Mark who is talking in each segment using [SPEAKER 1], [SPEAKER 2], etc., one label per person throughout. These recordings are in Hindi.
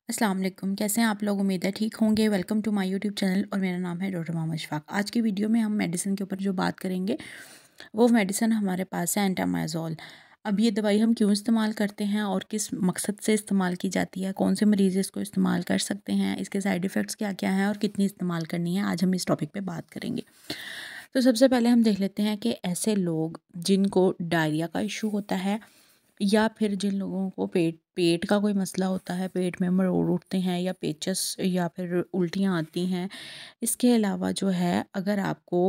[SPEAKER 1] अस्सलाम वालेकुम। कैसे हैं आप लोग? उम्मीद है ठीक होंगे। Welcome to my YouTube channel और मेरा नाम है डॉक्टर मोहम्मद शफाक। आज की वीडियो में हम मेडिसिन के ऊपर जो बात करेंगे वो मेडिसिन हमारे पास है एंटामाइज़ोल। अब ये दवाई हम क्यों इस्तेमाल करते हैं और किस मकसद से इस्तेमाल की जाती है, कौन से मरीज़ इसको इस्तेमाल कर सकते हैं, इसके साइड इफ़ेक्ट्स क्या क्या हैं और कितनी इस्तेमाल करनी है, आज हम इस टॉपिक पे बात करेंगे। तो सबसे पहले हम देख लेते हैं कि ऐसे लोग जिनको डायरिया का इशू होता है या फिर जिन लोगों को पेट पेट का कोई मसला होता है, पेट में मरोड़ उठते हैं या पेचस या फिर उल्टियाँ आती हैं। इसके अलावा जो है, अगर आपको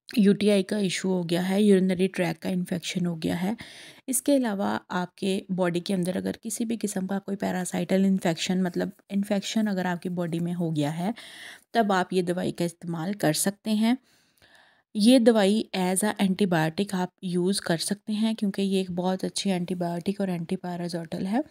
[SPEAKER 1] यूटीआई का इशू हो गया है, यूरिनरी ट्रैक का इन्फेक्शन हो गया है, इसके अलावा आपके बॉडी के अंदर अगर किसी भी किस्म का कोई पैरासाइटल इन्फेक्शन मतलब इन्फेक्शन अगर आपकी बॉडी में हो गया है, तब आप ये दवाई का इस्तेमाल कर सकते हैं। ये दवाई एज़ अ एंटीबायोटिक आप यूज़ कर सकते हैं, क्योंकि ये एक बहुत अच्छी एंटीबायोटिक और एंटीपायराजोटल है,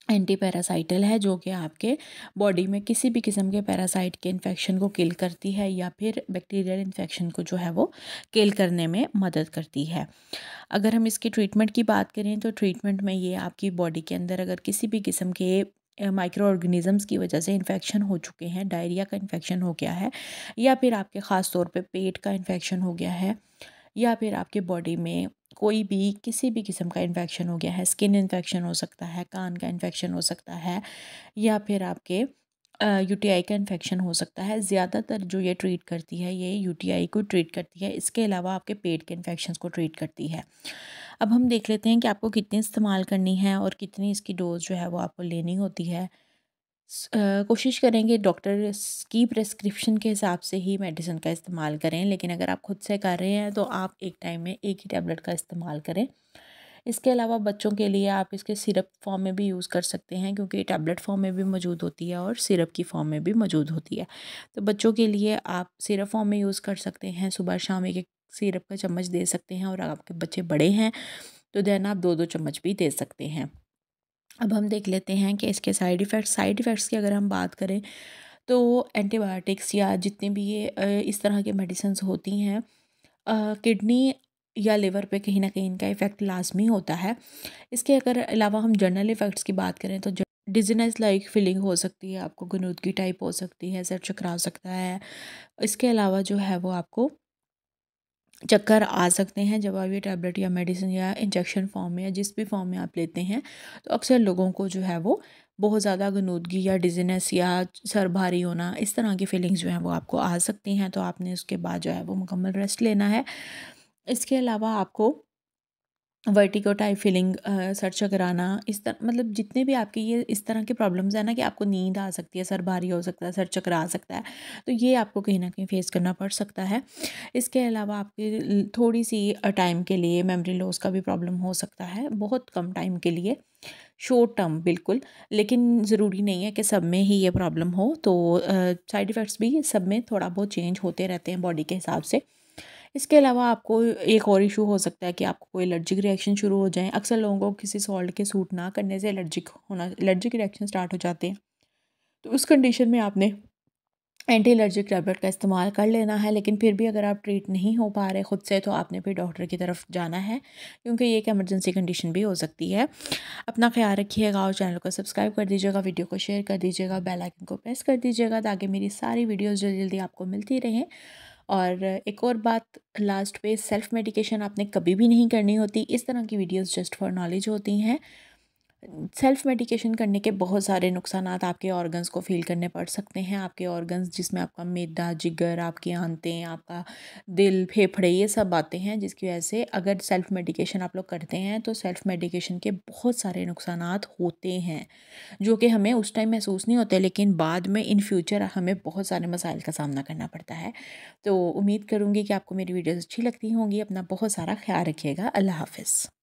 [SPEAKER 1] एंटी पैरासाइटल है, जो कि आपके बॉडी में किसी भी किस्म के पैरासाइट के इन्फेक्शन को किल करती है या फिर बैक्टीरियल इन्फेक्शन को जो है वो किल करने में मदद करती है। अगर हम इसकी ट्रीटमेंट की बात करें तो ट्रीटमेंट में ये आपकी बॉडी के अंदर अगर किसी भी किस्म के माइक्रो ऑर्गेनिज़म्स की वजह से इन्फेक्शन हो चुके हैं, डायरिया का इन्फेक्शन हो गया है या फिर आपके ख़ास तौर पे पेट का इन्फेक्शन हो गया है या फिर आपके बॉडी में कोई भी किसी भी किस्म का इन्फेक्शन हो गया है, स्किन इन्फेक्शन हो सकता है, कान का इन्फेक्शन हो सकता है या फिर आपके यूटीआई का इन्फेक्शन हो सकता है। ज़्यादातर जो ये ट्रीट करती है, ये यूटीआई को ट्रीट करती है, इसके अलावा आपके पेट के इन्फेक्शंस को ट्रीट करती है। अब हम देख लेते हैं कि आपको कितनी इस्तेमाल करनी है और कितनी इसकी डोज़ जो है वो आपको लेनी होती है। कोशिश करेंगे डॉक्टर की प्रेस्क्रिप्शन के हिसाब से ही मेडिसिन का इस्तेमाल करें, लेकिन अगर आप खुद से कर रहे हैं तो आप एक टाइम में एक ही टैबलेट का इस्तेमाल करें। इसके अलावा बच्चों के लिए आप इसके सिरप फॉर्म में भी यूज़ कर सकते हैं, क्योंकि टैबलेट फॉर्म में भी मौजूद होती है और सिरप की फॉर्म में भी मौजूद होती है। तो बच्चों के लिए आप सिरप फॉर्म में यूज़ कर सकते हैं, सुबह शाम एक एक सिरप का चम्मच दे सकते हैं, और अगर आपके बच्चे बड़े हैं तो देन आप दो दो चम्मच भी दे सकते हैं। अब हम देख लेते हैं कि इसके साइड इफ़ेक्ट्स की अगर हम बात करें तो एंटीबायोटिक्स या जितने भी ये इस तरह के मेडिसिन्स होती हैं, किडनी या लिवर पे कहीं न कहीं इनका इफ़ेक्ट लाज़मी होता है। इसके अगर अलावा हम जनरल इफ़ेक्ट्स की बात करें तो डिज़ीनेस लाइक फीलिंग हो सकती है, आपको गनुदगी टाइप हो सकती है, सर चकरा सकता है। इसके अलावा जो है वो आपको चक्कर आ सकते हैं जब आप ये टैबलेट या मेडिसिन या इंजेक्शन फॉर्म में या जिस भी फॉर्म में आप लेते हैं। तो अक्सर लोगों को जो है वो बहुत ज़्यादा गनुदगी या डिज़ीनेस या सर भारी होना, इस तरह की फीलिंग्स जो हैं वो आपको आ सकती हैं, तो आपने उसके बाद जो है वो मुकम्मल रेस्ट लेना है। इसके अलावा आपको वर्टिगो टाइप फीलिंग, सर चकराना, इस तरह मतलब जितने भी आपके ये इस तरह के प्रॉब्लम्स हैं ना, कि आपको नींद आ सकती है, सर भारी हो सकता है, सर चकरा सकता है, तो ये आपको कहीं न कहीं फेस करना पड़ सकता है। इसके अलावा आपकी थोड़ी सी टाइम के लिए मेमोरी लॉस का भी प्रॉब्लम हो सकता है, बहुत कम टाइम के लिए, शॉर्ट टर्म बिल्कुल, लेकिन ज़रूरी नहीं है कि सब में ही ये प्रॉब्लम हो। तो साइड इफ़ेक्ट्स भी सब में थोड़ा बहुत चेंज होते रहते हैं बॉडी के हिसाब से। इसके अलावा आपको एक और इशू हो सकता है कि आपको कोई एलर्जिक रिएक्शन शुरू हो जाएँ। अक्सर लोगों को किसी सॉल्ट के सूट ना करने से एलर्जिक रिएक्शन स्टार्ट हो जाते हैं। तो उस कंडीशन में आपने एंटी एलर्जिक टैबलेट का इस्तेमाल कर लेना है, लेकिन फिर भी अगर आप ट्रीट नहीं हो पा रहे खुद से, तो आपने फिर डॉक्टर की तरफ जाना है, क्योंकि ये एक इमरजेंसी कंडीशन भी हो सकती है। अपना ख्याल रखिएगा और चैनल को सब्सक्राइब कर दीजिएगा, वीडियो को शेयर कर दीजिएगा, बेल आइकन को प्रेस कर दीजिएगा, ताकि मेरी सारी वीडियोज़ जल्दी जल्दी आपको मिलती रहें। और एक और बात लास्ट पे, सेल्फ मेडिकेशन आपने कभी भी नहीं करनी होती। इस तरह की वीडियोस जस्ट फॉर नॉलेज होती हैं। सेल्फ मेडिकेशन करने के बहुत सारे नुकसानात आपके ऑर्गन्स को फ़ील करने पड़ सकते हैं। आपके ऑर्गन्स जिसमें आपका मैदा, जिगर, आपकी आंतें, आपका दिल, फेफड़े, ये सब आते हैं, जिसकी वजह से अगर सेल्फ मेडिकेशन आप लोग करते हैं तो सेल्फ मेडिकेशन के बहुत सारे नुकसानात होते हैं, जो कि हमें उस टाइम महसूस नहीं होते, लेकिन बाद में इन फ्यूचर हमें बहुत सारे मसाइल का सामना करना पड़ता है। तो उम्मीद करूँगी कि आपको मेरी वीडियोज़ अच्छी लगती होंगी। अपना बहुत सारा ख्याल रखिएगा। अल्लाह हाफ़िज़।